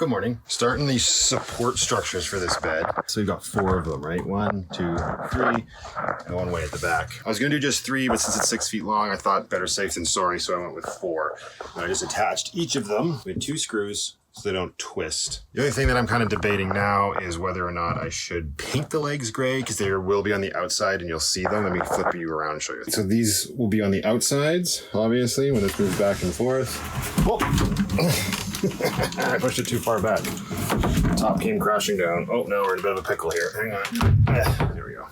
Good morning. Starting these support structures for this bed. So we've got 4 of them, right? 1, 2, 3, and 1 way at the back. I was gonna do just 3, but since it's 6 feet long, I thought better safe than sorry, so I went with 4. And I just attached each of them with 2 screws so they don't twist. The only thing that I'm kind of debating now is whether or not I should paint the legs gray, because they will be on the outside and you'll see them. Let me flip you around and show you. So these will be on the outsides, obviously, when this moves back and forth. Whoa. I pushed it too far back. Top came crashing down. Oh, now we're in a bit of a pickle here. Hang on. There we go.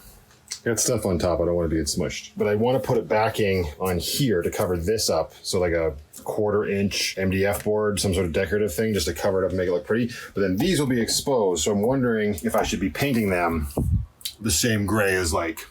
Got stuff on top. I don't want to be smushed. But I want to put a backing on here to cover this up. So like a 1/4 inch MDF board, some sort of decorative thing, just to cover it up and make it look pretty. But then these will be exposed. So I'm wondering if I should be painting them the same gray as like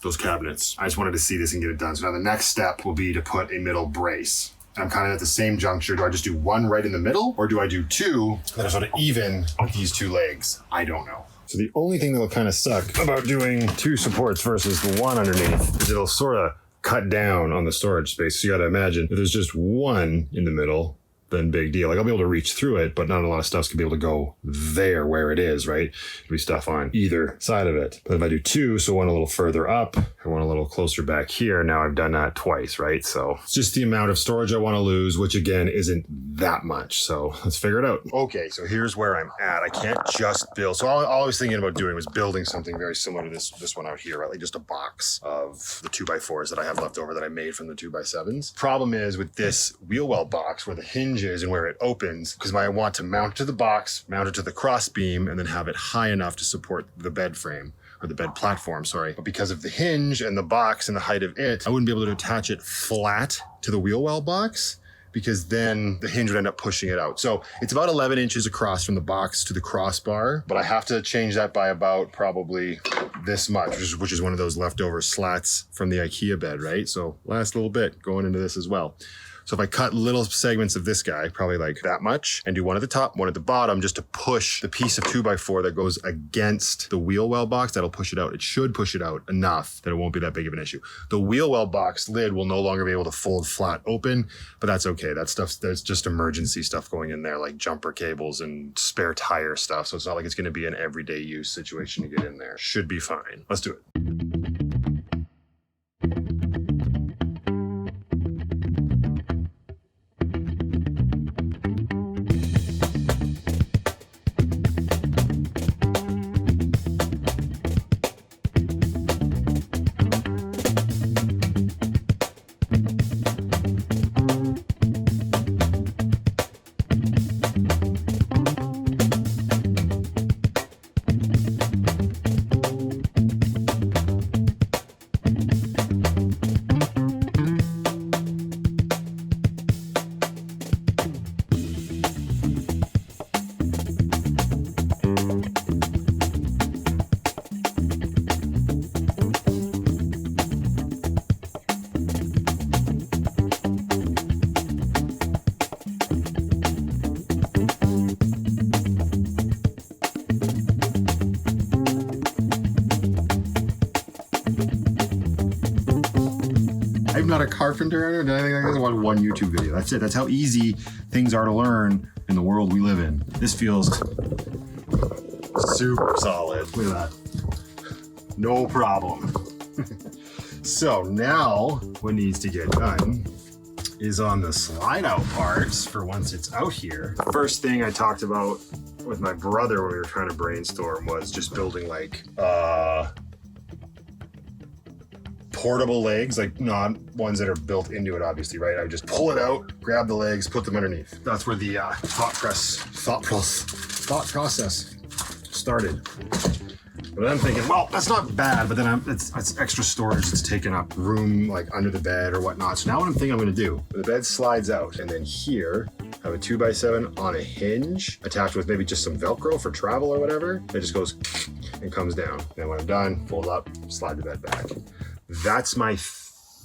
those cabinets. I just wanted to see this and get it done. So now the next step will be to put a middle brace. I'm kind of at the same juncture. Do I just do 1 right in the middle, or do I do 2 that are sort of even with these 2 legs? I don't know. So the only thing that'll kind of suck about doing 2 supports versus the 1 underneath is it'll sort of cut down on the storage space. So you got to imagine if there's just 1 in the middle, then big deal. Like I'll be able to reach through it, but not a lot of stuff's gonna be able to go there where it is, right? There'll be stuff on either side of it. But if I do 2, so 1 a little further up, and 1 a little closer back here, now I've done that twice, right? So it's just the amount of storage I want to lose, which again isn't that much. So let's figure it out. Okay, so here's where I'm at. I can't just build. So all I was thinking about doing was building something very similar to this one out here, right? Like just a box of the 2x4s that I have left over that I made from the 2x7s. Problem is with this wheel well box where the hinge is and where it opens, because I want to mount it to the box, mount it to the cross beam, and then have it high enough to support the bed frame, or the bed platform, sorry. But because of the hinge and the box and the height of it, I wouldn't be able to attach it flat to the wheel well box, because then the hinge would end up pushing it out. So it's about 11 inches across from the box to the crossbar, but I have to change that by about probably this much, which is one of those leftover slats from the IKEA bed, right? So last little bit going into this as well. So if I cut little segments of this guy, probably like that much, and do 1 at the top, 1 at the bottom, just to push the piece of 2x4 that goes against the wheel well box, that'll push it out. It should push it out enough that it won't be that big of an issue. The wheel well box lid will no longer be able to fold flat open, but that's okay. That stuff's, there's just emergency stuff going in there, like jumper cables and spare tire stuff. So it's not like it's gonna be an everyday use situation to get in there. Should be fine. Let's do it. I'm not a carpenter or anything like this. I watched 1 YouTube video. That's it. That's how easy things are to learn in the world we live in. This feels super solid. Look at that. No problem. So now what needs to get done is on the slide out parts for once it's out here. The first thing I talked about with my brother when we were trying to brainstorm was just building like portable legs, like not ones that are built into it, obviously, right? I would just pull it out, grab the legs, put them underneath. That's where the thought process started. But I'm thinking, well, that's not bad, but then it's extra storage. It's taking up room like under the bed or whatnot. So now what I'm thinking I'm gonna do, the bed slides out, and then here, have a 2x7 on a hinge attached with maybe just some Velcro for travel or whatever. It just goes and comes down. Then when I'm done, fold up, slide the bed back. That's my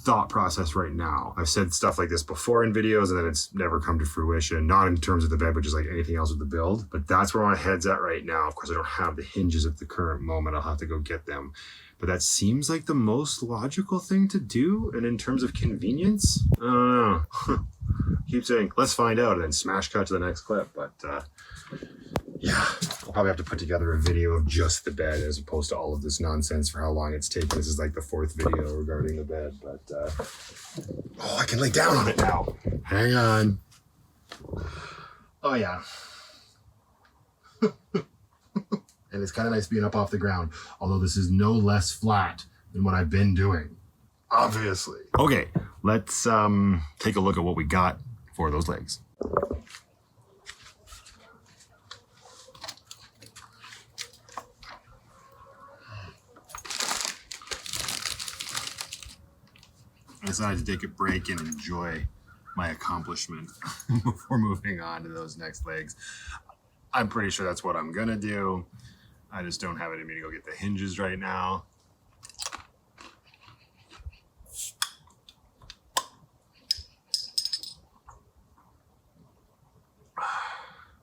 thought process right now. I've said stuff like this before in videos and then it's never come to fruition, not in terms of the bed, but just like anything else with the build. But that's where my head's at right now. Of course, I don't have the hinges at the current moment. I'll have to go get them. But that seems like the most logical thing to do. And in terms of convenience, I don't know. Keep saying, let's find out, and then smash cut to the next clip. But yeah, I'll probably have to put together a video of just the bed as opposed to all of this nonsense for how long it's taken. This is like the 4th video regarding the bed, but oh, I can lay down on it now. Hang on. Oh yeah. And it's kind of nice being up off the ground, although this is no less flat than what I've been doing, obviously. Okay, let's take a look at what we got for those legs. I decided to take a break and enjoy my accomplishment before moving on to those next legs. I'm pretty sure that's what I'm gonna do. I just don't have it in me to go get the hinges right now.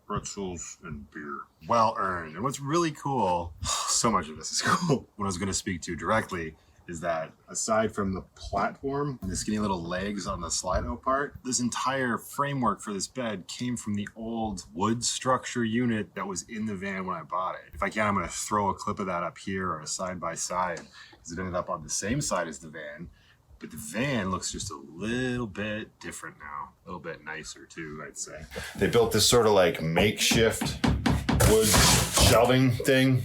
Pretzels and beer. Well earned. And what's really cool, so much of this is cool, what I was gonna speak to directly is that aside from the platform and the skinny little legs on the slide-out part, this entire framework for this bed came from the old wood structure unit that was in the van when I bought it. If I can, I'm gonna throw a clip of that up here or a side-by-side because it ended up on the same side as the van, but the van looks just a little bit different now. A little bit nicer too, I'd say. They built this sort of like makeshift wood shelving thing.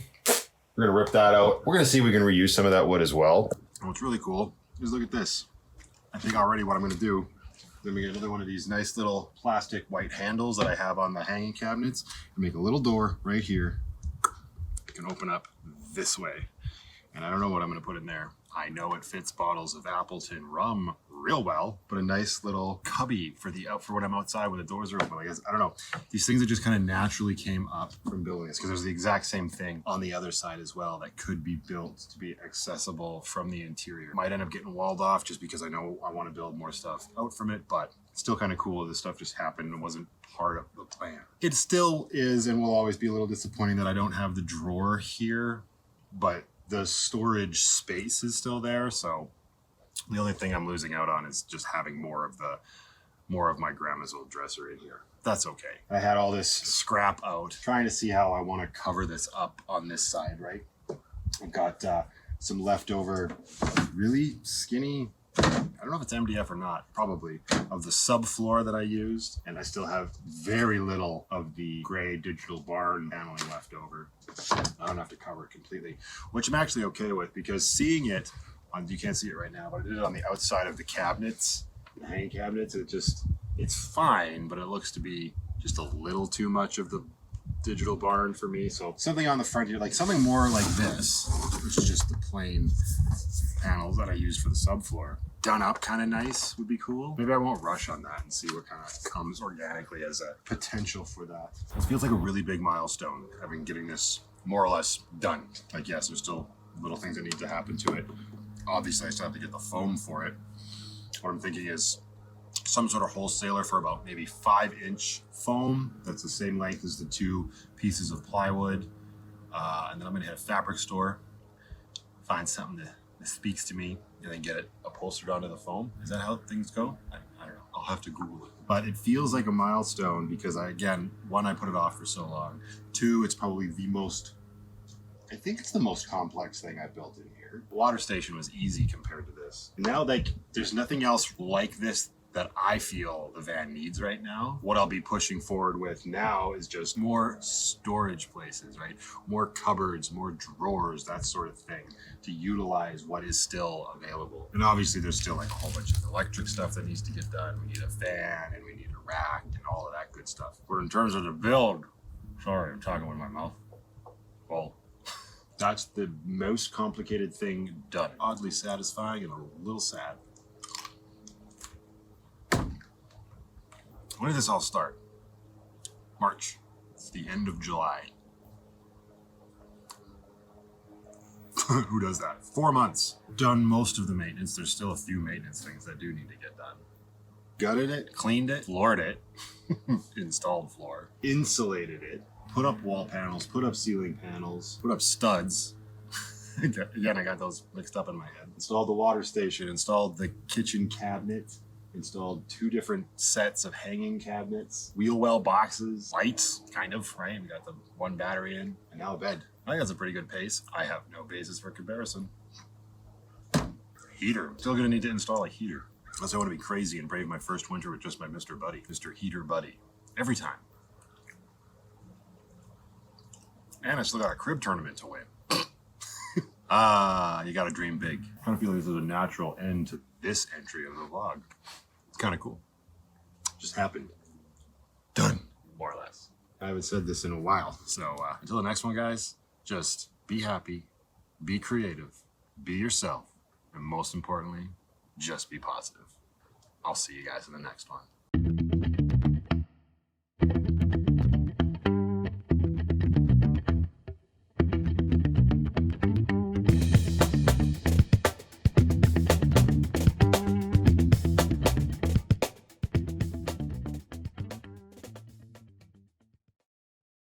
We're gonna rip that out. We're gonna see if we can reuse some of that wood as well. And what's really cool is look at this. I think already what I'm gonna do, let me get another one of these nice little plastic white handles that I have on the hanging cabinets and make a little door right here. It can open up this way. And I don't know what I'm gonna put in there. I know it fits bottles of Appleton rum real well, but a nice little cubby for when I'm outside when the doors are open. Like, I don't know. These things that just kind of naturally came up from building this because there's the exact same thing on the other side as well that could be built to be accessible from the interior. Might end up getting walled off just because I know I want to build more stuff out from it, but it's still kind of cool. This stuff just happened and wasn't part of the plan. It still is and will always be a little disappointing that I don't have the drawer here, but the storage space is still there, so the only thing I'm losing out on is just having more of my grandma's old dresser in here. That's okay. I had all this scrap out, trying to see how I want to cover this up on this side, right? I've got some leftover really skinny, I don't know if it's MDF or not, probably, of the subfloor that I used. And I still have very little of the gray digital barn paneling left over. I don't have to cover it completely, which I'm actually okay with because seeing it on, you can't see it right now, but I did it on the outside of the cabinets, the hanging cabinets. It's fine, but it looks to be just a little too much of the digital barn for me. So something on the front here, like something more like this, which is just the plain panels that I use for the subfloor. Done up kind of nice would be cool. Maybe I won't rush on that and see what kind of comes organically as a potential for that. It feels like a really big milestone, getting this more or less done. Like, yes, there's still little things that need to happen to it. Obviously, I still have to get the foam for it. What I'm thinking is some sort of wholesaler for about maybe 5-inch foam. That's the same length as the 2 pieces of plywood. And then I'm gonna hit a fabric store, find something that speaks to me, and then get it upholstered onto the foam. Is that how things go? I don't know. I'll have to Google it. But it feels like a milestone because I put it off for so long. 2, it's probably I think it's the most complex thing I built in here. The water station was easy compared to this. Now, there's nothing else like this that I feel the van needs right now. What I'll be pushing forward with now is just more storage places, right? More cupboards, more drawers, that sort of thing, to utilize what is still available. And obviously there's still like a whole bunch of electric stuff that needs to get done. We need a fan and we need a rack and all of that good stuff. But in terms of the build, sorry, I'm talking with my mouth. Well, that's the most complicated thing done. Oddly satisfying and a little sad. When did this all start? March. It's the end of July. Who does that? 4 months. Done most of the maintenance. There's still a few maintenance things that do need to get done. Gutted it, cleaned it, floored it, installed floor, insulated it, put up wall panels, put up ceiling panels, put up studs. Again, I got those mixed up in my head. Installed the water station, installed the kitchen cabinet, installed 2 different sets of hanging cabinets, wheel well boxes, lights, kind of, right? We got the 1 battery in, and now a bed. I think that's a pretty good pace. I have no basis for comparison. Heater. Still gonna need to install a heater. Unless I want to be crazy and brave my first winter with just my Mr. Buddy. Mr. Heater Buddy. Every time. And I still got a crib tournament to win. You gotta dream big. I kind of feel like this is a natural end to this entry of the vlog. It's kind of cool. Just happened. Done. More or less. I haven't said this in a while. So until the next one, guys, just be happy, be creative, be yourself, and most importantly, just be positive. I'll see you guys in the next one.